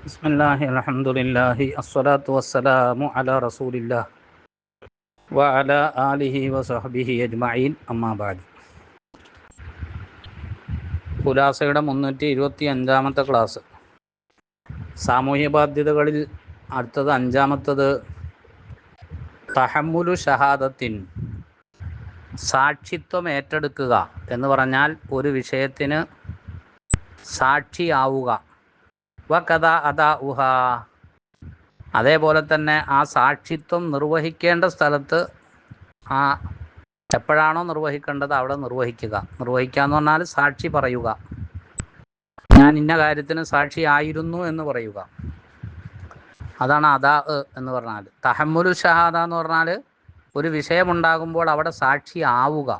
ബിസ്മില്ലാഹി അൽഹംദുലില്ലാഹി അസ്സലാത്തു വസ്സലാമു അലാ റസൂലില്ലാഹ് വഅലാ ആലിഹി വസഹ്ബിഹി അജ്മഈൻ അമ്മാ ബഅദ്. ഖുലാസയുടെ 325-ാമത്തെ ക്ലാസ്. സാമൂഹ്യ ബാധ്യതകളിൽ അടുത്തത് അഞ്ചാമത്തത് തഹമ്മുലു ഷഹാദത്തിൻ, സാക്ഷിത്വം ഏറ്റെടുക്കുക എന്ന് പറഞ്ഞാൽ ഒരു വിഷയത്തിന് സാക്ഷിയാവുക. വകദ അദാ ഉഹ, അതേപോലെ തന്നെ ആ സാക്ഷിത്വം നിർവഹിക്കേണ്ട സ്ഥലത്ത് എപ്പോഴാണോ നിർവഹിക്കേണ്ടത് അവിടെ നിർവഹിക്കുക. നിർവഹിക്കുക എന്ന് പറഞ്ഞാൽ സാക്ഷി പറയുക. ഞാൻ ഇന്ന കാര്യത്തിന് സാക്ഷിയായിരുന്നു എന്ന് പറയുക. അതാണ് അദാ എന്ന് പറഞ്ഞാൽ. തഹമ്മുലു ഷഹാദ എന്ന് പറഞ്ഞാൽ ഒരു വിഷയമുണ്ടാകുമ്പോൾ അവിടെ സാക്ഷി ആവുക.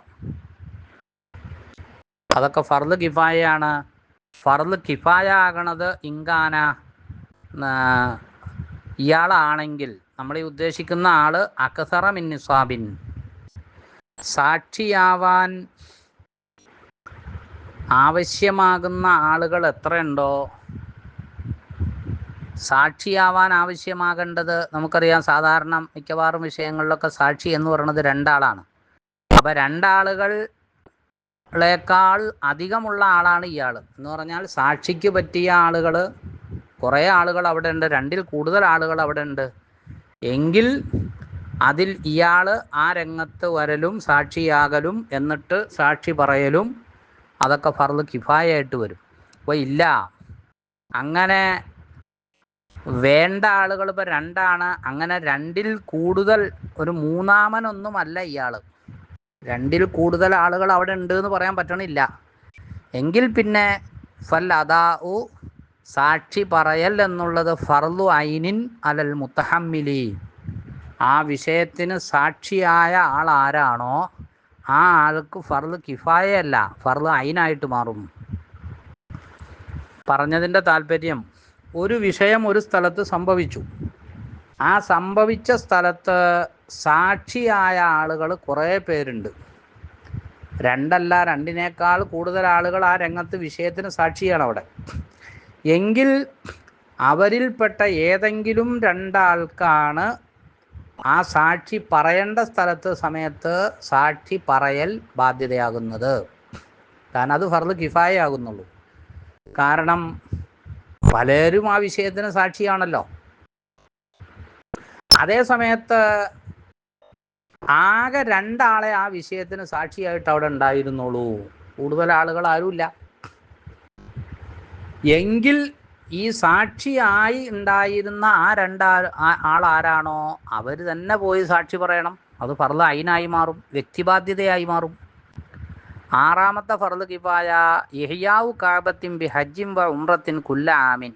അതൊക്കെ ഫർള് കിഫായയാണ്. ഫർള് കിഫായ ആകണത് ഇങ്കാന, ഇയാളാണെങ്കിൽ, നമ്മൾ ഈ ഉദ്ദേശിക്കുന്ന ആള് അക്സറ മിൻ നിസാബിൻ, സാക്ഷിയാവാൻ ആവശ്യമാകുന്ന ആളുകൾ എത്രയുണ്ടോ, സാക്ഷിയാവാൻ ആവശ്യമാകേണ്ടത് നമുക്കറിയാം. സാധാരണ മിക്കവാറും വിഷയങ്ങളിലൊക്കെ സാക്ഷി എന്ന് പറയുന്നത് രണ്ടാളാണ്. അപ്പം രണ്ടാളുകളേക്കാൾ അധികമുള്ള ആളാണ് ഇയാൾ എന്ന് പറഞ്ഞാൽ സാക്ഷിക്ക് പറ്റിയ ആളുകൾ കുറേ ആളുകൾ അവിടെ ഉണ്ട്, രണ്ടിൽ കൂടുതൽ ആളുകൾ അവിടെ ഉണ്ട് എങ്കിൽ അതിൽ ഇയാൾ ആ രംഗത്ത് വരലും സാക്ഷിയാകലും എന്നിട്ട് സാക്ഷി പറയലും അതൊക്കെ ഫർള് കിഫായായിട്ട് വരും. അപ്പോൾ ഇല്ല, അങ്ങനെ വേണ്ട ആളുകൾ ഇപ്പോൾ രണ്ടാണ്, അങ്ങനെ രണ്ടിൽ കൂടുതൽ, ഒരു മൂന്നാമനൊന്നുമല്ല ഇയാൾ, രണ്ടിൽ കൂടുതൽ ആളുകൾ അവിടെ ഉണ്ട് എന്ന് പറയാൻ പറ്റണില്ല എങ്കിൽ പിന്നെ ഫൽ അദാഉ, സാക്ഷി പറയൽ എന്നുള്ളത് ഫർളു ഐനിൻ അലൽ മുത്തഹമ്മിലി, ആ വിഷയത്തിന് സാക്ഷിയായ ആൾ ആരാണോ ആ ആൾക്ക് ഫർള് കിഫായല്ല, ഫർള് ഐനായിട്ട് മാറും. പറഞ്ഞതിൻ്റെ താല്പര്യം, ഒരു വിഷയം ഒരു സ്ഥലത്ത് സംഭവിച്ചു. ആ സംഭവിച്ച സ്ഥലത്ത് സാക്ഷിയായ ആളുകൾ കുറേ പേരുണ്ട്. രണ്ടല്ല, രണ്ടിനേക്കാൾ കൂടുതൽ ആളുകൾ ആ രംഗത്ത് വിഷയത്തിന് സാക്ഷിയാണ് അവിടെ എങ്കിൽ അവരിൽപ്പെട്ട ഏതെങ്കിലും രണ്ടാൾക്കാണ് ആ സാക്ഷി പറയേണ്ട സമയത്ത് സാക്ഷി പറയൽ ബാധ്യതയാകുന്നത്. കാരണം അത് ഫർള് കിഫായ ആകുന്നുള്ളൂ. കാരണം പലരും ആ വിഷയത്തിന് സാക്ഷിയാണല്ലോ. അതേ സമയത്ത് ആകെ രണ്ടാളെ ആ വിഷയത്തിന് സാക്ഷിയായിട്ട് അവിടെ ഉണ്ടായിരുന്നുള്ളൂ, കൂടുതൽ ആളുകൾ ആരുമില്ല എങ്കിൽ ഈ സാക്ഷിയായി ഉണ്ടായിരുന്ന ആ ആളാരാണോ അവർ തന്നെ പോയി സാക്ഷി പറയണം. അത് ഫർള് ഐനായി മാറും, വ്യക്തിബാധ്യതയായി മാറും. ആറാമത്തെ ഫർള് കിഫായ ഇഹ്യാഉ കഅബത്തിൻ ബി ഹജ്ജിൻ വ ഉംറത്തിൻ കുല്ല ആമിൻ,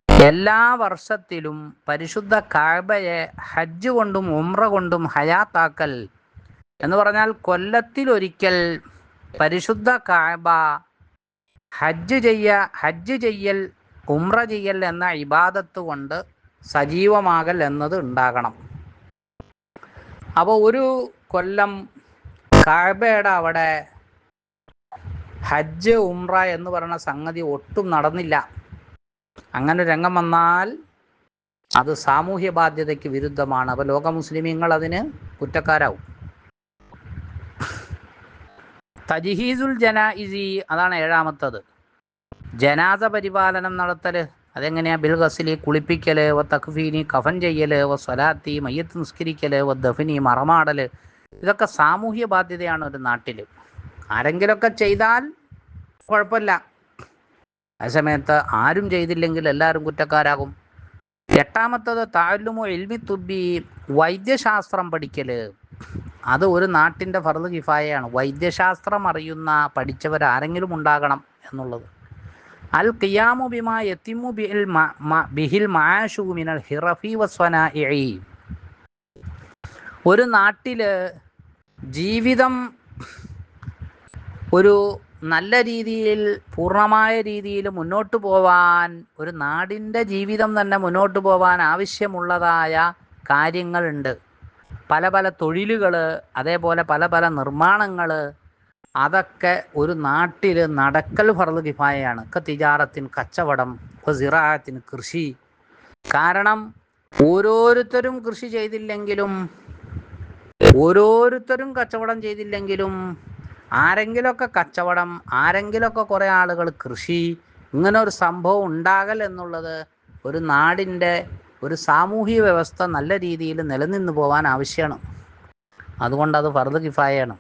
എല്ലാ വർഷത്തിലും പരിശുദ്ധ കഅബയെ ഹജ്ജ് കൊണ്ടും ഉംറ കൊണ്ടും ഹയാത്താക്കൽ എന്ന് പറഞ്ഞാൽ കൊല്ലത്തിലൊരിക്കൽ പരിശുദ്ധ കഅബ ഹജ്ജ് ചെയ്യൽ, ഉംറ ചെയ്യൽ എന്ന ഇബാദത്ത് കൊണ്ട് സജീവമാകൽ എന്നത് ഉണ്ടാകണം. അപ്പോൾ ഒരു കൊല്ലം കഅബയുടെ അവിടെ ഹജ്ജ് ഉംറ എന്ന് പറയുന്ന സംഗതി ഒട്ടും നടന്നില്ല. അങ്ങനെ രംഗം വന്നാൽ അത് സാമൂഹ്യ ബാധ്യതയ്ക്ക് വിരുദ്ധമാണ്. അപ്പോൾ ലോക മുസ്ലിമീങ്ങൾ അതിന് കുറ്റക്കാരാവും. തജ്ഹീസുൽ ജനായിസി, അതാണ് ഏഴാമത്തത്. ജനാസ പരിപാലനം നടത്തൽ. അതെങ്ങനെയാ? ബിൽ ഗസ്ലി, കുളിപ്പിക്കൽ, വ തക്ഫീനി, കഫൻ ചെയ്യൽ, വ സ്വലാത്തി, മയ്യത്ത് നിസ്കരിക്കൽ, വ ദഫനി, മറമാടൽ, ഇതൊക്കെ സാമൂഹ്യ ബാധ്യതയാണ് ഒരു നാട്ടിൽ. ആരെങ്കിലുമൊക്കെ ചെയ്താൽ കുഴപ്പമില്ല, അതേസമയത്ത് ആരും ചെയ്തില്ലെങ്കിൽ എല്ലാവരും കുറ്റക്കാരാകും. എട്ടാമത്തത് തഅല്ലുമു ഇൽമി തുബ്ബി, വൈദ്യശാസ്ത്രം പഠിക്കൽ. അത് ഒരു നാട്ടിൻ്റെ ഫർള് കിഫായയാണ്. വൈദ്യശാസ്ത്രം അറിയുന്ന പഠിച്ചവരാരെങ്കിലും ഉണ്ടാകണം എന്നുള്ളത്. അൽ ഖിയാമു ബിമാ യതിമു ബിഹിൽ മആശു മിനൽ ഹിറഫി വസ്വനാഇഇ, ഒരു നാട്ടിൽ ജീവിതം ഒരു നല്ല രീതിയിൽ, പൂർണ്ണമായ രീതിയിൽ മുന്നോട്ട് പോവാൻ, ഒരു നാടിൻ്റെ ജീവിതം തന്നെ മുന്നോട്ട് പോവാൻ ആവശ്യമുള്ളതായ കാര്യങ്ങളുണ്ട്. പല പല തൊഴിലുകൾ, അതേപോലെ പല പല നിർമ്മാണങ്ങൾ, അതൊക്കെ ഒരു നാട്ടിൽ നടക്കൽ ഫർള് കിഫായയാണ്. തിജാറത്തിന് കച്ചവടം, സിറാഅത്തിന് കൃഷി. കാരണം ഓരോരുത്തരും കൃഷി ചെയ്തില്ലെങ്കിലും, ഓരോരുത്തരും കച്ചവടം ചെയ്തില്ലെങ്കിലും, ആരെങ്കിലുമൊക്കെ കച്ചവടം, ആരെങ്കിലുമൊക്കെ കുറേ ആളുകൾ കൃഷി, ഇങ്ങനെ ഒരു സംഭവം ഉണ്ടാകൽ എന്നുള്ളത് ഒരു നാടിൻ്റെ ഒരു സാമൂഹിക വ്യവസ്ഥ നല്ല രീതിയിൽ നിലനിന്ന് പോകാൻ ആവശ്യമാണ്. അതുകൊണ്ടത് ഫർദ് കിഫായയാണ്.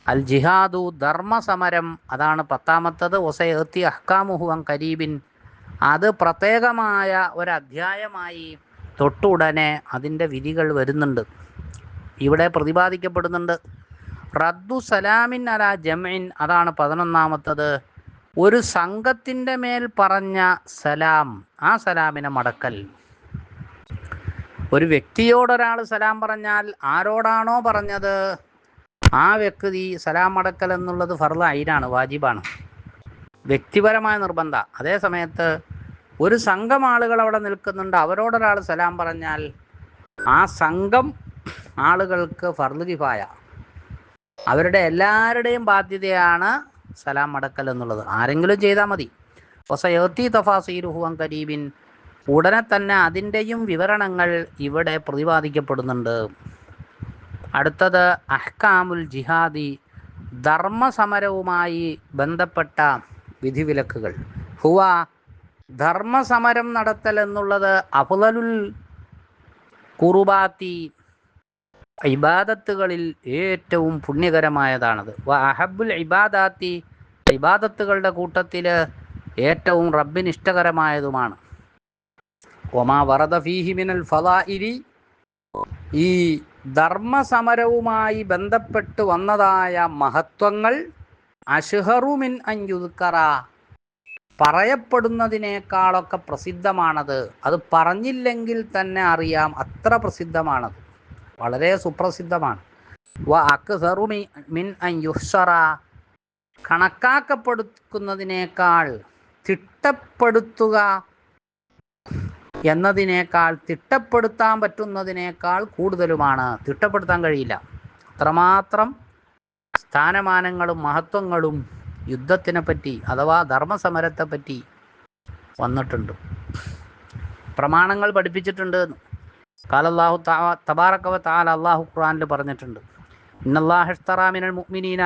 അൽ ജിഹാദു ധർമ്മസമരം, അതാണ് 10-ാമത്തത്. ഒസയത്തി അഹ്കാമുഹുവൻ കരീബിൻ, അത് പ്രത്യേകമായ ഒരധ്യായമായി തൊട്ടുടനെ അതിൻ്റെ വിധികൾ വരുന്നുണ്ട്, ഇവിടെ പ്രതിപാദിക്കപ്പെടുന്നുണ്ട്. റദ്ദു സലാമിൻ അല ജംഇൻ, അതാണ് 11-ാമത്തത്. ഒരു സംഘത്തിൻ്റെ മേൽ പറഞ്ഞ സലാം, ആ സലാമിനെ മടക്കൽ. ഒരു വ്യക്തിയോടൊരാൾ സലാം പറഞ്ഞാൽ ആരോടാണോ പറഞ്ഞത് ആ വ്യക്തി സലാം മടക്കൽ എന്നുള്ളത് ഫർള് ഐനാണ്, വാജിബാണ്, വ്യക്തിപരമായ നിർബന്ധ. അതേ സമയത്ത് ഒരു സംഘം ആളുകൾ അവിടെ നിൽക്കുന്നുണ്ട്, അവരോടൊരാൾ സലാം പറഞ്ഞാൽ ആ സംഘം ആളുകൾക്ക് ഫർള് കിഫായ, അവരുടെ എല്ലാവരുടെയും ബാധ്യതയാണ് സലാം മടക്കൽ എന്നുള്ളത്. ആരെങ്കിലും ചെയ്താൽ മതി. വസയത്തി തഫാസീലുഹു കരീബിൻ, ഉടനെ തന്നെ അതിൻ്റെയും വിവരണങ്ങൾ ഇവിടെ പ്രതിപാദിക്കപ്പെടുന്നുണ്ട്. അടുത്തത് അഹ്കാമുൽ ജിഹാദി, ധർമ്മസമരവുമായി ബന്ധപ്പെട്ട വിധിവിലക്കുകൾ. ഹുവ, ധർമ്മസമരം നടത്തൽ എന്നുള്ളത് അഫ്ളലുൽ ഖുർബാത്തി, ഇബാദത്തുകളിൽ ഏറ്റവും പുണ്യകരമായതാണത്. വ അഹബ്ബുൽ ഇബാദാത്തി, ഇബാദത്തുകളുടെ കൂട്ടത്തിൽ ഏറ്റവും റബ്ബിന് ഇഷ്ടകരമായതുമാണ്. ഒമാ വറദ ഫീഹി മിനൽ ഫളാഇലി, ഈ ധർമ്മസമരവുമായി ബന്ധപ്പെട്ട് വന്നതായ മഹത്വങ്ങൾ അശ്ഹറു മിൻ അൻ യുദ്കറ, പറയപ്പെടുന്നതിനേക്കാളൊക്കെ പ്രസിദ്ധമാണത്. അത് പറഞ്ഞില്ലെങ്കിൽ തന്നെ അറിയാം, അത്ര പ്രസിദ്ധമാണത്, വളരെ സുപ്രസിദ്ധമാണ്. വ അക്സറു മിൻ അൻ യുഹ്സറ, കണക്കാക്കപ്പെടുന്നതിനേക്കാൾ, തിട്ടപ്പെടുത്തുക എന്നതിനേക്കാൾ, തിട്ടപ്പെടുത്താൻ പറ്റുന്നതിനേക്കാൾ കൂടുതലുമാണ്. തിട്ടപ്പെടുത്താൻ കഴിയില്ല, അത്രമാത്രം സ്ഥാനമാനങ്ങളും മഹത്വങ്ങളും യുദ്ധത്തിനെ പറ്റി അഥവാ ധർമ്മസമരത്തെ പറ്റി വന്നിട്ടുണ്ട്, പ്രമാണങ്ങൾ പഠിപ്പിച്ചിട്ടുണ്ട്. ഖാലല്ലാഹു തബാറക വ തആല, അല്ലാഹു ഖുർആനിൽ പറഞ്ഞിട്ടുണ്ട്, ഇന്നല്ലാഹ ഇഷ്തറാ മിനൽ മുഅ്മിനീന,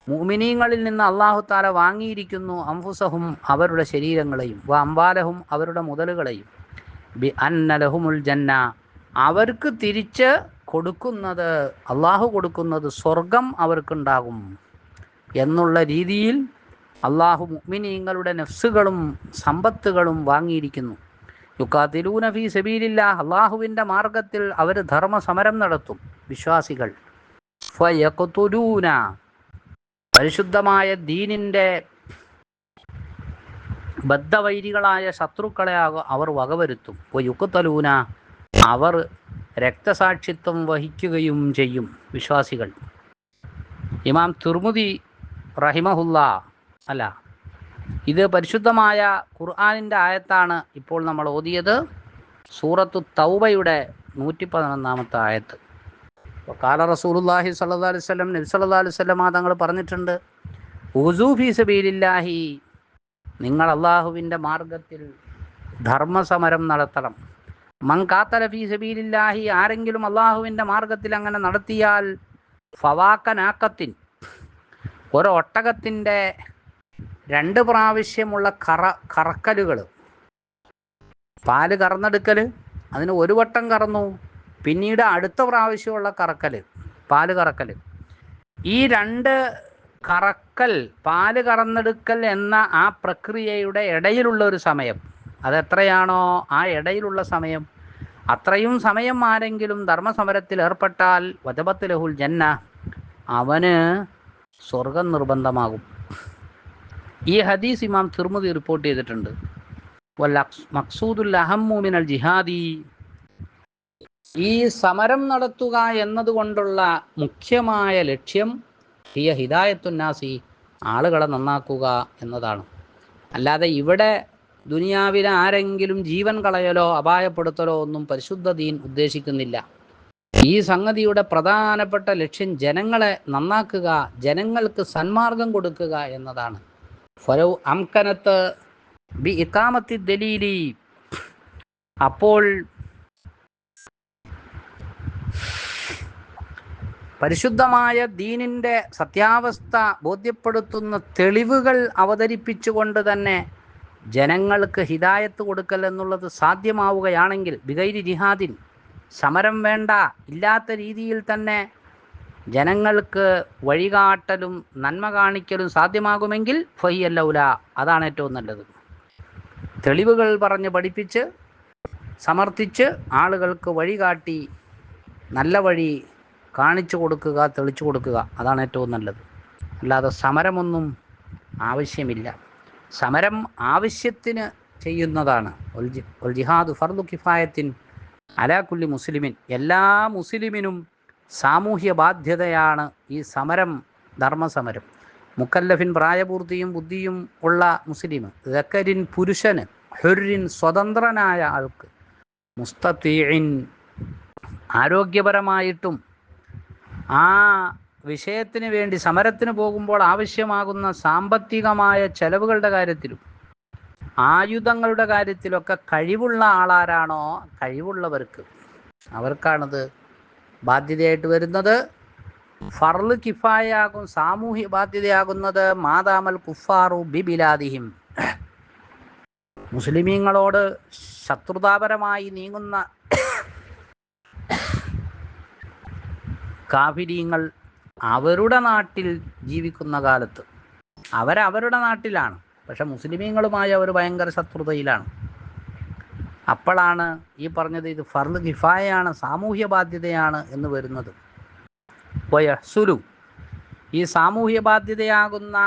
മുഅ്മിനീങ്ങളിൽ നിന്ന് അല്ലാഹു തആല വാങ്ങിയിരിക്കുന്നു, അൻഫുസഹും, അവരുടെ ശരീരങ്ങളെയും, വ അംവാലഹും, അവരുടെ മുതലുകളെയും, ബി അന്ന ലഹുമുൽ ജന്ന, അവർക്ക് തിരിച്ച് കൊടുക്കുന്നത്, അള്ളാഹു കൊടുക്കുന്നത് സ്വർഗം അവർക്കുണ്ടാകും എന്നുള്ള രീതിയിൽ അള്ളാഹു മുഅ്മിനീങ്ങളുടെ നഫ്സുകളും സമ്പത്തുകളും വാങ്ങിയിരിക്കുന്നു. യുഖാതിലൂന ഫീ സബീലില്ലാഹ്, അള്ളാഹുവിൻ്റെ മാർഗത്തിൽ അവർ ധർമ്മസമരം നടത്തും വിശ്വാസികൾ. ഫയഖ്തുലൂന, പരിശുദ്ധമായ ദീനിൻ്റെ ബദ്ധവൈരികളായ ശത്രുക്കളെ അവർ വകവരുത്തും. യുഖ്തലൂന, അവർ രക്തസാക്ഷിത്വം വഹിക്കുകയും ചെയ്യും വിശ്വാസികൾ. ഇമാം തുർമുദി റഹിമഹുല്ലാ, അല്ല, ഇത് പരിശുദ്ധമായ ഖുർആനിൻ്റെ ആയത്താണ് ഇപ്പോൾ നമ്മൾ ഓതിയത്, സൂറത്തു തൗബയുടെ 111-ാമത്തെ ആയത്ത്. ഖാല റസൂലുള്ളാഹി സ്വല്ലല്ലാഹു അലൈഹി വസല്ലം, നബി സല്ലല്ലാഹു അലൈഹി വസല്ലം തങ്ങൾ പറഞ്ഞിട്ടുണ്ട്, ഉസൂ ഫീ സബീലില്ലാഹി, നിങ്ങൾ അള്ളാഹുവിൻ്റെ മാർഗത്തിൽ ധർമ്മസമരം നടത്തണം. മൻ ഖാതല ഫീ സബീലില്ലാഹി, ആരെങ്കിലും അള്ളാഹുവിൻ്റെ മാർഗത്തിൽ അങ്ങനെ നടത്തിയാൽ, ഫവാക്കനാക്കത്തിൻ, ഒരു ഒട്ടകത്തിൻ്റെ 2 പ്രാവശ്യമുള്ള കറക്കലുകൾ, പാല് കറന്നെടുക്കൽ, അതിന് ഒരു വട്ടം കറന്നു, പിന്നീട് അടുത്ത പ്രാവശ്യമുള്ള കറക്കൽ, പാല് കറക്കൽ, ഈ 2 കറക്കൽ, പാല് കറന്നെടുക്കൽ എന്ന ആ പ്രക്രിയയുടെ ഇടയിലുള്ള ഒരു സമയം, അതെത്രയാണോ ആ ഇടയിലുള്ള സമയം, അത്രയും സമയം ആരെങ്കിലും ധർമ്മസമരത്തിൽ ഏർപ്പെട്ടാൽ വജബത്ത് ലഹുൽ ജന്ന, അവന് സ്വർഗം നിർബന്ധമാകും. ഈ ഹദീസ് ഇമാം തിർമുദി റിപ്പോർട്ട് ചെയ്തിട്ടുണ്ട്. മഖ്സൂദുൽ അഹമ്മു മിനൽ ജിഹാദി, ഈ സമരം നടത്തുക എന്നതുകൊണ്ടുള്ള മുഖ്യമായ ലക്ഷ്യം ഹിയ ഹിദായത്തുന്നാസി, ആളുകളെ നന്നാക്കുക എന്നതാണ്. അല്ലാതെ ഇവിടെ ദുനിയാവിലെ ആരെങ്കിലും ജീവൻ കളയലോ അപായപ്പെടുത്തലോ ഒന്നും പരിശുദ്ധ ദീൻ ഉദ്ദേശിക്കുന്നില്ല. ഈ സംഗതിയുടെ പ്രധാനപ്പെട്ട ലക്ഷ്യം ജനങ്ങളെ നന്നാക്കുക, ജനങ്ങൾക്ക് സന്മാർഗം കൊടുക്കുക എന്നതാണ്. ഫലൗ അംകനത്ത് ബി ഇഖാമത്തി ദലീലി, അപ്പോൾ പരിശുദ്ധമായ ദീനിൻ്റെ സത്യാവസ്ഥ ബോധ്യപ്പെടുത്തുന്ന തെളിവുകൾ അവതരിപ്പിച്ചുകൊണ്ട് തന്നെ ജനങ്ങൾക്ക് ഹിദായത്ത് കൊടുക്കൽ എന്നുള്ളത് സാധ്യമാവുകയാണെങ്കിൽ, ബിഗൈരി ജിഹാദിൻ, സമരം വേണ്ട, ഇല്ലാത്ത രീതിയിൽ തന്നെ ജനങ്ങൾക്ക് വഴികാട്ടലും നന്മ കാണിക്കലും സാധ്യമാകുമെങ്കിൽ ഫഹിയല്ലൗല, അതാണ് ഏറ്റവും നല്ലത്. തെളിവുകൾ പറഞ്ഞ് പഠിപ്പിച്ച് സമർത്ഥിച്ച് ആളുകൾക്ക് വഴികാട്ടി നല്ല വഴി കാണിച്ചു കൊടുക്കുക, തെളിച്ചു കൊടുക്കുക, അതാണ് ഏറ്റവും നല്ലത്. അല്ലാതെ സമരമൊന്നും ആവശ്യമില്ല. സമരം ആവശ്യത്തിന് ചെയ്യുന്നതാണ്. ഒൽ ജിഹാദു ഫർദു കിഫായത്തിൻ അലാ കുല്ലി മുസ്ലിമിൻ, എല്ലാ മുസ്ലിമിനും സാമൂഹ്യ ബാധ്യതയാണ് ഈ സമരം, ധർമ്മസമരം. മുക്കല്ലഫിൻ, പ്രായപൂർത്തിയും ബുദ്ധിയും ഉള്ള മുസ്ലിം, ദക്കരിൻ പുരുഷന്, ഹുർരിൻ സ്വതന്ത്രനായ ആൾക്ക്, മുസ്തതീഇൻ ആരോഗ്യപരമായിട്ടും ആ വിഷയത്തിന് വേണ്ടി സമരത്തിന് പോകുമ്പോൾ ആവശ്യമാകുന്ന സാമ്പത്തികമായ ചെലവുകളുടെ കാര്യത്തിലും ആയുധങ്ങളുടെ കാര്യത്തിലൊക്കെ കഴിവുള്ള ആളാരാണോ, കഴിവുള്ളവർക്ക്, അവർക്കാണിത് ബാധ്യതയായിട്ട് വരുന്നത്. ഫർള് കിഫായാകും, സാമൂഹ്യ ബാധ്യതയാകുന്നത് മാതാമൽ കുഫാറു ബിബിലാദിഹിം, മുസ്ലിമീങ്ങളോട് ശത്രുതാപരമായി നീങ്ങുന്ന കാഫിരീങ്ങൾ അവരുടെ നാട്ടിൽ ജീവിക്കുന്ന കാലത്ത്, അവരവരുടെ നാട്ടിലാണ്, പക്ഷെ മുസ്ലിമീങ്ങളുമായി അവർ ഭയങ്കര ശത്രുതയിലാണ്. അപ്പോഴാണ് ഈ പറഞ്ഞത് ഇത് ഫർള് കിഫായയാണ്, സാമൂഹ്യ ബാധ്യതയാണ് എന്ന് വരുന്നത്. വയഹ്സുലു, ഈ സാമൂഹ്യ ബാധ്യതയാകുന്ന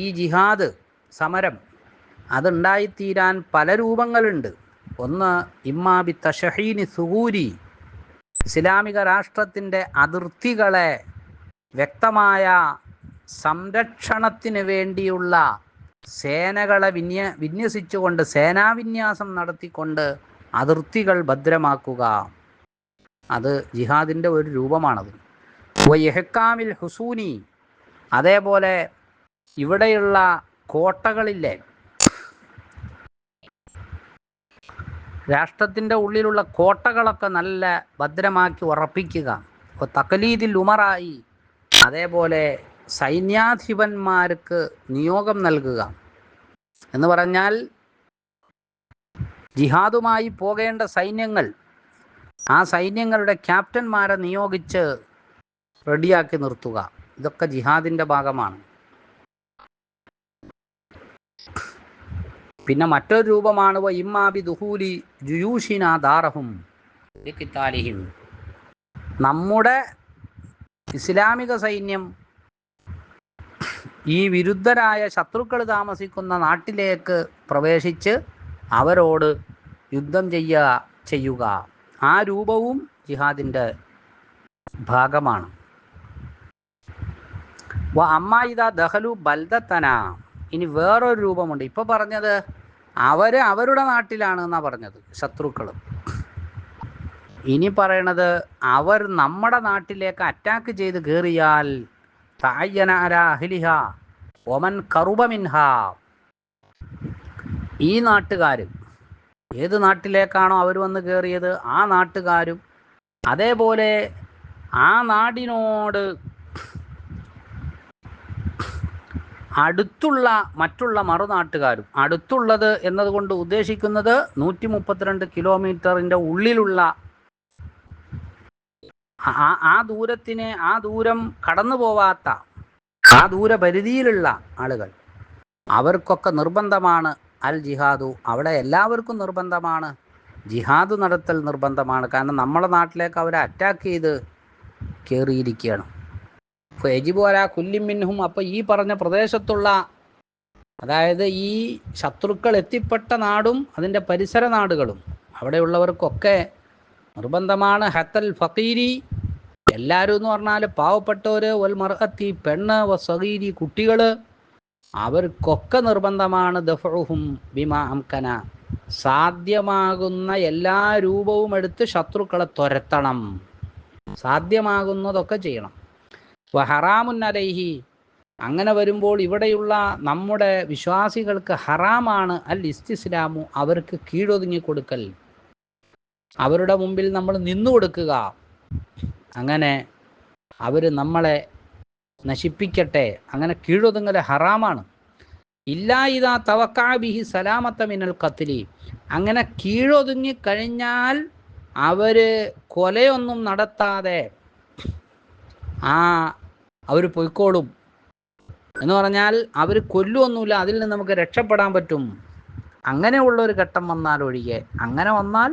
ഈ ജിഹാദ് സമരം അതുണ്ടായിത്തീരാൻ പല രൂപങ്ങളുണ്ട്. ഒന്ന്, ഇമ്മാബി തഷഹീനി സുഹൂരി, ഇസ്ലാമിക രാഷ്ട്രത്തിൻ്റെ അതിർത്തികളെ വ്യക്തമായ സംരക്ഷണത്തിന് വേണ്ടിയുള്ള സേനകളെ വിന്യസിച്ചുകൊണ്ട്, സേനാവിന്യാസം നടത്തിക്കൊണ്ട് അതിർത്തികൾ ഭദ്രമാക്കുക, അത് ജിഹാദിൻ്റെ ഒരു രൂപമാണത്. വയഹ്കാമിൽ ഹുസൂനി, അതേപോലെ ഇവിടെയുള്ള കോട്ടകളില്ലേ, രാഷ്ട്രത്തിൻ്റെ ഉള്ളിലുള്ള കോട്ടകളൊക്കെ നല്ല ഭദ്രമാക്കി ഉറപ്പിക്കുക. അപ്പോൾ തഖലീദിൽ ഉമറായി, അതേപോലെ സൈന്യാധിപന്മാർക്ക് നിയോഗം നൽകുക എന്ന് പറഞ്ഞാൽ ജിഹാദുമായി പോകേണ്ട സൈന്യങ്ങൾ, ആ സൈന്യങ്ങളുടെ ക്യാപ്റ്റന്മാരെ നിയോഗിച്ച് റെഡിയാക്കി നിർത്തുക, ഇതൊക്കെ ജിഹാദിൻ്റെ ഭാഗമാണ്. പിന്നെ മറ്റൊരു രൂപമാണ് ഇമ്മാബി ദുഹൂലി ജുയൂഷിന ദാറഹും ലിഖിതാലിഹിം, നമ്മുടെ ഇസ്ലാമിക സൈന്യം ഈ വിരുദ്ധരായ ശത്രുക്കൾ താമസിക്കുന്ന നാട്ടിലേക്ക് പ്രവേശിച്ച് അവരോട് യുദ്ധം ചെയ്യുക, ആ രൂപവും ജിഹാദിൻ്റെ ഭാഗമാണ്. അമ്മായിദ ദഹലു ബൽദത്തന, ഇനി വേറൊരു രൂപമുണ്ട്. ഇപ്പോൾ പറഞ്ഞത് അവരുടെ നാട്ടിലാണ് എന്നാണ് പറഞ്ഞത് ശത്രുക്കൾ. ഇനി പറയണത് അവർ നമ്മുടെ നാട്ടിലേക്ക് അറ്റാക്ക് ചെയ്ത് കയറിയാൽ തഅയ്യന അലാ അഹ്ലിഹ വമൻ ഖറുബ മിൻഹ, ഈ നാട്ടുകാർ, ഏത് നാട്ടിലേക്കാണോ അവർ വന്ന് കയറിയത് ആ നാട്ടുകാരും, അതേപോലെ ആ നാടിനോട് അടുത്തുള്ള മറ്റുള്ള മറുനാട്ടുകാരും, അടുത്തുള്ളത് എന്നതുകൊണ്ട് ഉദ്ദേശിക്കുന്നത് 132 കിലോമീറ്ററിൻ്റെ ഉള്ളിലുള്ള ആ ദൂരം കടന്നു പോവാത്ത ആ ദൂരപരിധിയിലുള്ള ആളുകൾ, അവർക്കൊക്കെ നിർബന്ധമാണ് അൽ ജിഹാദു, അവിടെ എല്ലാവർക്കും നിർബന്ധമാണ് ജിഹാദ് നടത്തൽ നിർബന്ധമാണ്. കാരണം നമ്മുടെ നാട്ടിലേക്ക് അവരെ അറ്റാക്ക് ചെയ്ത് കയറിയിരിക്കുകയാണ്. ഫയജിബുഅല കുല്ലിമിൻഹും, അപ്പോൾ ഈ പറഞ്ഞ പ്രദേശത്തുള്ള, അതായത് ഈ ശത്രുക്കൾ എത്തിപ്പെട്ട നാടും അതിൻ്റെ പരിസര നാടുകളും അവിടെയുള്ളവർക്കൊക്കെ നിർബന്ധമാണ്. ഹത്തൽ ഫഖീരി, എല്ലാവരും എന്ന് പറഞ്ഞാൽ പാവപ്പെട്ടവർ, വൽ മർഅത്തി പെണ്ണ്, വസഗീരി കുട്ടികൾ, അവർക്കൊക്കെ നിർബന്ധമാണ് ദഫഉഹും ബിമാ അംകന, സാധ്യമാകുന്ന എല്ലാ രൂപവും എടുത്ത് ശത്രുക്കളെ തുരത്തണം. സാധ്യമാകുന്നതൊക്കെ ചെയ്യണം. ഹറാമുൻ അലൈഹി, അങ്ങനെ വരുമ്പോൾ ഇവിടെയുള്ള നമ്മുടെ വിശ്വാസികൾക്ക് ഹറാമാണ് അൽ ഇസ്തിസ്ലാമു, അവർക്ക് കീഴൊതുങ്ങി കൊടുക്കൽ, അവരുടെ മുമ്പിൽ നമ്മൾ നിന്നു കൊടുക്കുക. അങ്ങനെ അവർ നമ്മളെ നശിപ്പിക്കട്ടെ, അങ്ങനെ കീഴൊതുങ്ങൽ ഹറാമാണ്. ഇല്ലാ ഇദാ തവക്കാ ബിഹി സലാമത്ത മിനൽ ഖത്ലി, അങ്ങനെ കീഴൊതുങ്ങിക്കഴിഞ്ഞാൽ അവർ കൊലയൊന്നും നടത്താതെ അവർ പൊയ്ക്കോളും എന്ന് പറഞ്ഞാൽ അവർ കൊല്ലുമൊന്നുമില്ല, അതിൽ നിന്ന് നമുക്ക് രക്ഷപ്പെടാൻ പറ്റും. അങ്ങനെയുള്ളൊരു ഘട്ടം വന്നാൽ ഒഴികെ, അങ്ങനെ വന്നാൽ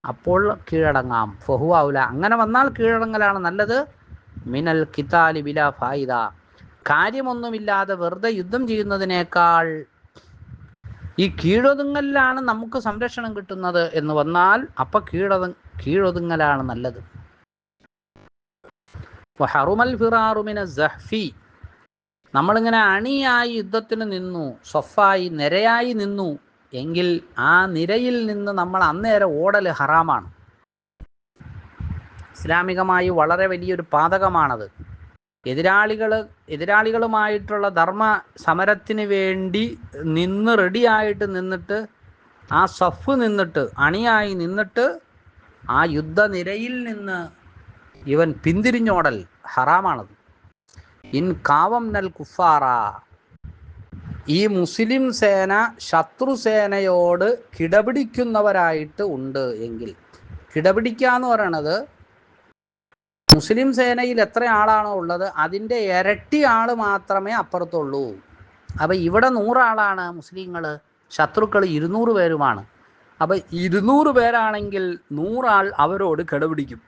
അപ്പോൾ കീഴടങ്ങാം. ഫഹുവാവുല, അങ്ങനെ വന്നാൽ കീഴടങ്ങലാണ് നല്ലത്. മിനൽ ഖിതാലി ബിലാ ഫായിദ, കാര്യമൊന്നുമില്ലാതെ വെറുതെ യുദ്ധം ചെയ്യുന്നതിനേക്കാൾ ഈ കീഴൊതുങ്ങലാണ് നമുക്ക് സംരക്ഷണം കിട്ടുന്നത് എന്ന് വന്നാൽ അപ്പം കീഴൊതുങ്ങലാണ് നല്ലത്. ഹറുമൽ ഫിറാറു മിന സഹ്ഫി, നമ്മളിങ്ങനെ അണിയായി യുദ്ധത്തിന് നിന്നു, സൊഫായി നിരയായി നിന്നു എങ്കിൽ ആ നിരയിൽ നിന്ന് നമ്മൾ അന്നേരം ഓടൽ ഹറാമാണ്. ഇസ്ലാമികമായി വളരെ വലിയൊരു പാതകമാണത്. എതിരാളികളുമായിട്ടുള്ള ധർമ്മ സമരത്തിന് വേണ്ടി നിന്ന് റെഡിയായിട്ട് നിന്നിട്ട് ആ സഫ് നിന്നിട്ട് അണിയായി നിന്നിട്ട് ആ യുദ്ധനിരയിൽ നിന്ന് ഇവൻ പിന്തിരിഞ്ഞോടൽ ഹറാമാണത്. ഇൻ കാവം നൽ കുഫാറ, ഈ മുസ്ലിം സേന ശത്രുസേനയോട് കിടപിടിക്കുന്നവരായിട്ട് ഉണ്ട് എങ്കിൽ, കിടപിടിക്കുക എന്ന് പറയണത് മുസ്ലിം സേനയിൽ എത്ര ആളാണോ ഉള്ളത് അതിൻ്റെ ഇരട്ടി ആൾ മാത്രമേ അപ്പുറത്തുള്ളൂ. അപ്പം ഇവിടെ 100 ആളാണ് മുസ്ലിങ്ങൾ, ശത്രുക്കൾ 200 പേരുമാണ്. അപ്പം 200 പേരാണെങ്കിൽ 100 ആൾ അവരോട് കിടപിടിക്കും.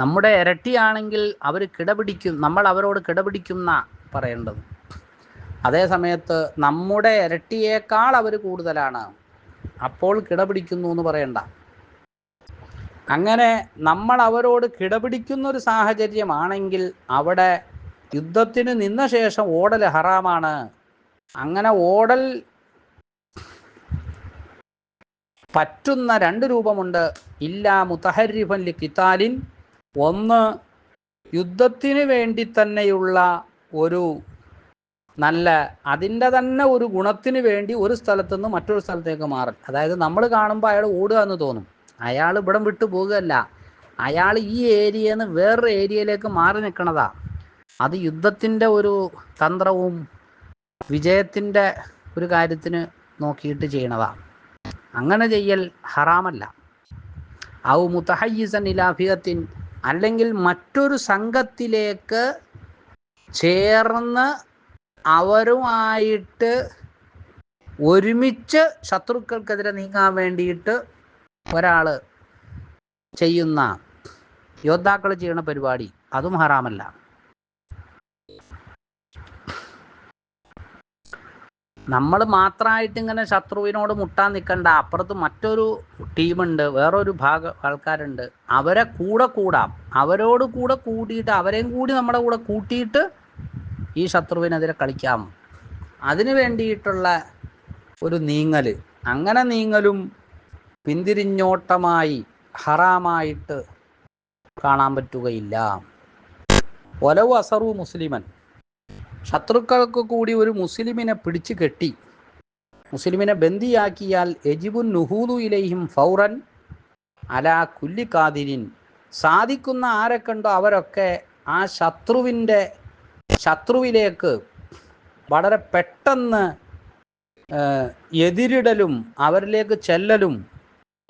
നമ്മുടെ ഇരട്ടിയാണെങ്കിൽ അവർ കിടപിടിക്കും, നമ്മൾ അവരോട് കിടപിടിക്കുന്ന പറയേണ്ടത്. അതേ സമയത്ത് നമ്മുടെ ഇരട്ടിയേക്കാൾ അവർ കൂടുതലാണ്, അപ്പോൾ കിടപിടിക്കുന്നു എന്ന് പറയണ്ട. അങ്ങനെ നമ്മൾ അവരോട് കിടപിടിക്കുന്നൊരു സാഹചര്യമാണെങ്കിൽ അവിടെ യുദ്ധത്തിന് നിന്ന ശേഷം ഓടൽ ഹറാമാണ്. അങ്ങനെ ഓടൽ പറ്റുന്ന 2 രൂപമുണ്ട്. ഇല്ലാ മുതഹരിഫൻ ലി ഖിതാലിൻ, ഒന്ന് യുദ്ധത്തിന് വേണ്ടി തന്നെയുള്ള ഒരു നല്ല അതിൻ്റെ തന്നെ ഒരു ഗുണത്തിന് വേണ്ടി ഒരു സ്ഥലത്തു നിന്ന് മറ്റൊരു സ്ഥലത്തേക്ക് മാറൽ. അതായത് നമ്മൾ കാണുമ്പോൾ അയാൾ ഓടുക എന്ന് തോന്നും, അയാൾ ഇവിടം വിട്ടു പോകുകയല്ല, അയാൾ ഈ ഏരിയയിൽ നിന്ന് വേറൊരു ഏരിയയിലേക്ക് മാറി നിൽക്കണതാ. അത് യുദ്ധത്തിൻ്റെ ഒരു തന്ത്രവും വിജയത്തിൻ്റെ ഒരു കാര്യത്തിന് നോക്കിയിട്ട് ചെയ്യണതാ. അങ്ങനെ ചെയ്യൽ ഹറാമല്ല. ഔ മുതഹയ്യിസൻ ഇലാ ഫിയത്തിൻ, അല്ലെങ്കിൽ മറ്റൊരു സംഘത്തിലേക്ക് ചേർന്ന് അവരുമായിട്ട് ഒരുമിച്ച് ശത്രുക്കൾക്കെതിരെ നീങ്ങാൻ വേണ്ടിയിട്ട് ഒരാൾ ചെയ്യുന്ന, യോദ്ധാക്കൾ ചെയ്യുന്ന പരിപാടി, അതും ഹറാമല്ല. നമ്മൾ മാത്രമായിട്ട് ഇങ്ങനെ ശത്രുവിനോട് മുട്ടാൻ നിൽക്കണ്ട. അപ്പുറത്ത് മറ്റൊരു ടീമുണ്ട്, വേറൊരു ആൾക്കാരുണ്ട്, അവരെ കൂടെ കൂടാം. അവരോട് കൂടെ കൂടിയിട്ട് അവരെയും കൂടി നമ്മുടെ കൂടെ കൂട്ടിയിട്ട് ഈ ശത്രുവിനെതിരെ കളിക്കാം. അതിനു വേണ്ടിയിട്ടുള്ള ഒരു നീങ്ങൽ, അങ്ങനെ നീങ്ങലും പിന്തിരിഞ്ഞോട്ടമായി ഹറാമായിട്ട് കാണാൻ പറ്റുകയില്ല. ഒലവ് അസറു മുസ്ലിമൻ, ശത്രുക്കൾക്ക് കൂടി ഒരു മുസ്ലിമിനെ പിടിച്ചു കെട്ടി മുസ്ലിമിനെ ബന്ദിയാക്കിയാൽ യജിബുൻ നുഹൂദു ഇലൈഹിം ഫൗറൻ അലാ കുല്ലി ഖാദിരിൻ, സാധിക്കുന്ന ആരൊക്കെയുണ്ടോ അവരൊക്കെ ആ ശത്രുവിലേക്ക് വളരെ പെട്ടെന്ന് എതിരിടലും അവരിലേക്ക് ചെല്ലലും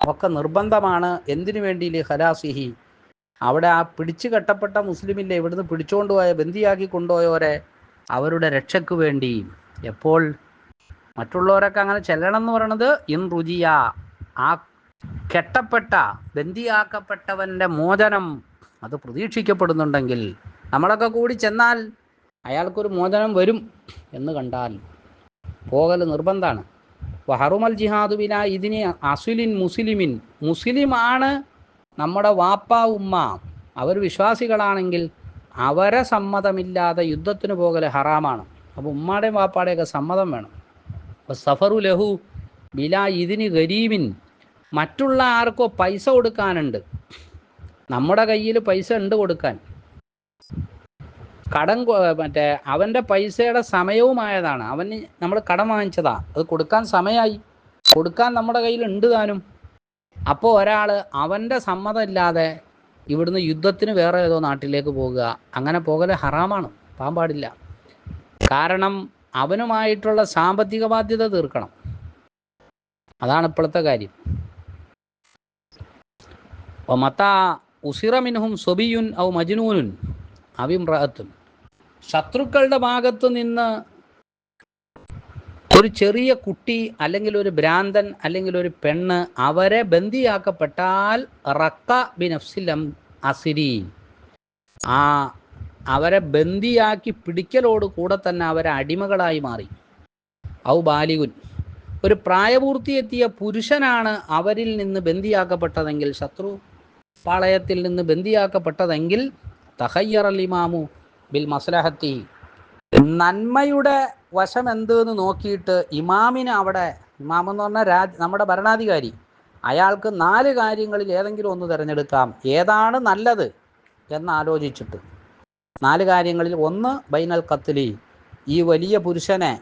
ഒക്കെ നിർബന്ധമാണ്. എന്തിനു വേണ്ടി? ഖലാസിഹി, അവിടെ ആ പിടിച്ചു കെട്ടപ്പെട്ട മുസ്ലിമില്ലേ, ഇവിടുന്ന് പിടിച്ചുകൊണ്ടുപോയ ബന്ദിയാക്കി കൊണ്ടുപോയവരെ അവരുടെ രക്ഷയ്ക്ക് വേണ്ടി. എപ്പോൾ മറ്റുള്ളവരൊക്കെ അങ്ങനെ ചെല്ലണം എന്ന് പറയണത് ഇൻ റുജിയ, ആ കെട്ടപ്പെട്ട ബന്ദിയാക്കപ്പെട്ടവൻ്റെ മോചനം അത് പ്രതീക്ഷിക്കപ്പെടുന്നുണ്ടെങ്കിൽ, നമ്മളൊക്കെ കൂടി ചെന്നാൽ അയാൾക്കൊരു മോചനം വരും എന്ന് കണ്ടാൽ പോകൽ നിർബന്ധമാണ്. വഹറുമൽ ജിഹാദു ബിലാ ഇതിന് അസുലിൻ മുസ്ലിമിൻ, മുസ്ലിമാണ് നമ്മുടെ വാപ്പ ഉമ്മ, അവർ വിശ്വാസികളാണെങ്കിൽ അവരെ സമ്മതമില്ലാതെ യുദ്ധത്തിന് പോകൽ ഹറാമാണ്. അപ്പോൾ ഉമ്മാടെയും വാപ്പാടെയൊക്കെ സമ്മതം വേണം. അപ്പോൾ സഫറു ലഹു ബിലാ ഇതിന് ഗരീബിൻ, മറ്റുള്ള ആർക്കോ പൈസ കൊടുക്കാനുണ്ട്, നമ്മുടെ കയ്യിൽ പൈസ ഉണ്ട് കൊടുക്കാൻ, കടം മറ്റേ അവൻ്റെ പൈസയുടെ സമയവുമായതാണ്. അവന് നമ്മൾ കടം വാങ്ങിച്ചതാ, അത് കൊടുക്കാൻ സമയമായി, കൊടുക്കാൻ നമ്മുടെ കയ്യിൽ ഉണ്ട് താനും. അപ്പോൾ ഒരാൾ അവൻ്റെ സമ്മതമില്ലാതെ ഇവിടുന്ന് യുദ്ധത്തിന് വേറെ ഏതോ നാട്ടിലേക്ക് പോകുക, അങ്ങനെ പോകൽ ഹറാമാണ്, പോകാൻ പാടില്ല. കാരണം അവനുമായിട്ടുള്ള സാമ്പത്തിക ബാധ്യത തീർക്കണം. അതാണ് ഇപ്പോഴത്തെ കാര്യം. മത്താ ഉസിറ മിൻഹും സൊബിയുൻ ഔ മജ്നൂനുൻ അവിമ്രഅത്തുൻ, ശത്രുക്കളുടെ ഭാഗത്ത് നിന്ന് ഒരു ചെറിയ കുട്ടി അല്ലെങ്കിൽ ഒരു ഭ്രാന്തൻ അല്ലെങ്കിൽ ഒരു പെണ്ണ് അവരെ ബന്ദിയാക്കപ്പെട്ടാൽ റക്ക ബിനഫ്സിൽ അസിരി, അവരെ ബന്ദിയാക്കി പിടിക്കലോട് കൂടെ തന്നെ അവരെ അടിമകളായി മാറി. ഔ ബാലികുൻ, ഒരു പ്രായപൂർത്തിയെത്തിയ പുരുഷനാണ് അവരിൽ നിന്ന് ബന്ദിയാക്കപ്പെട്ടതെങ്കിൽ, ശത്രു പാളയത്തിൽ നിന്ന് ബന്ദിയാക്കപ്പെട്ടതെങ്കിൽ, തഹയ്യറൽ ഇമാമു ബിൽ മസ്ലഹത്തി, നന്മയുടെ വശം എന്തെന്ന് നോക്കിയിട്ട് ഇമാമിന് അവിടെ, ഇമാമെന്ന് പറഞ്ഞാൽ നമ്മുടെ ഭരണാധികാരി, അയാൾക്ക് 4 കാര്യങ്ങളിൽ ഏതെങ്കിലും ഒന്ന് തിരഞ്ഞെടുക്കാം. ഏതാണ് നല്ലത് എന്നാലോചിച്ചിട്ട് 4 കാര്യങ്ങളിൽ ഒന്ന് ബൈനൽ ഖത്ലി, ഈ വലിയ പുരുഷനെ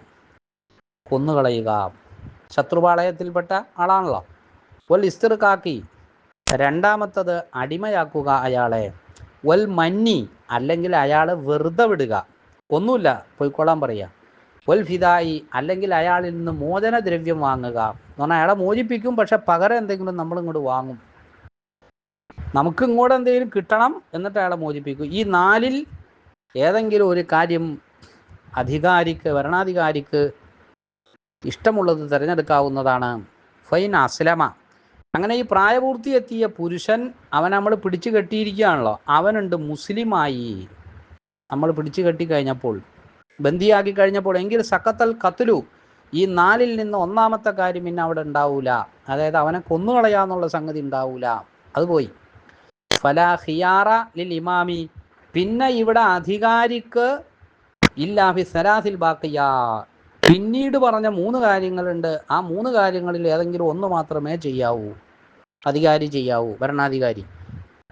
കൊന്നുകളയുക, ശത്രുപാളയത്തിൽപ്പെട്ട ആളാണല്ലോ. വൽ ഇസ്തിർഖാക്കി, രണ്ടാമത്തത് അടിമയാക്കുക അയാളെ. വൽ മന്നി, അല്ലെങ്കിൽ അയാളെ വെറുതെ വിടുക, ഒന്നുമില്ല പോയിക്കൊള്ളാൻ പറയുക. വൽ ഫിദായി, അല്ലെങ്കിൽ അയാളിൽ നിന്ന് മോചനദ്രവ്യം വാങ്ങുക, എന്ന് പറഞ്ഞാൽ അയാളെ മോചിപ്പിക്കും, പക്ഷെ പകരം എന്തെങ്കിലും നമ്മൾ ഇങ്ങോട്ട് വാങ്ങും, നമുക്ക് ഇങ്ങോട്ട് എന്തെങ്കിലും കിട്ടണം, എന്നിട്ട് അയാളെ മോചിപ്പിക്കും. ഈ 4-ൽ ഏതെങ്കിലും ഒരു കാര്യം അധികാരിക്ക്, ഭരണാധികാരിക്ക് ഇഷ്ടമുള്ളത് തിരഞ്ഞെടുക്കാവുന്നതാണ്. ഫൈൻ അസ്ലമ, അങ്ങനെ ഈ പ്രായപൂർത്തിയെത്തിയ പുരുഷൻ, അവൻ നമ്മൾ പിടിച്ചു കെട്ടിയിരിക്കുകയാണല്ലോ, അവനുണ്ട് മുസ്ലിമായി, നമ്മൾ പിടിച്ചു കെട്ടിക്കഴിഞ്ഞപ്പോൾ, ബന്ദിയാക്കി കഴിഞ്ഞപ്പോൾ, എങ്കിൽ സക്കത്തൽ ഖത്ലു, ഈ 4-ൽ നിന്ന് ഒന്നാമത്തെ കാര്യം പിന്നെ അവിടെ ഉണ്ടാവൂല, അതായത് അവനെ കൊന്നുകളയാന്നുള്ള സംഗതി ഉണ്ടാവൂല, അത് പോയി. ഫലാ ഖിയാറ ലിൽ ഇമാമി, പിന്നെ ഇവിടെ അധികാരിക്ക് ഇല്ലാഫി സലാസിൽ ബാക്കിയ, പിന്നീട് പറഞ്ഞ 3 കാര്യങ്ങളുണ്ട്, ആ 3 കാര്യങ്ങളിൽ ഏതെങ്കിലും ഒന്ന് മാത്രമേ ചെയ്യാവൂ, അധികാരി ചെയ്യാവൂ, ഭരണാധികാരി.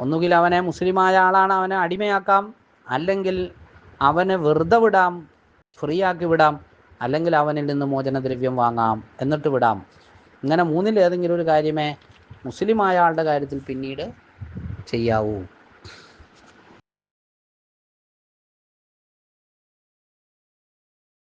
ഒന്നുകിൽ അവനെ മുസ്ലിമായ ആളാണ്, അവനെ അടിമയാക്കാം, അല്ലെങ്കിൽ അവനെ വെറുതെ വിടാം, ഫ്രീ ആക്കി വിടാം, അല്ലെങ്കിൽ അവനിൽ നിന്ന് മോചനദ്രവ്യം വാങ്ങാം എന്നിട്ട് വിടാം. ഇങ്ങനെ 3-ൽ ഏതെങ്കിലും ഒരു കാര്യമേ മുസ്ലിമായ ആളുടെ കാര്യത്തിൽ പിന്നീട് ചെയ്യാവൂ.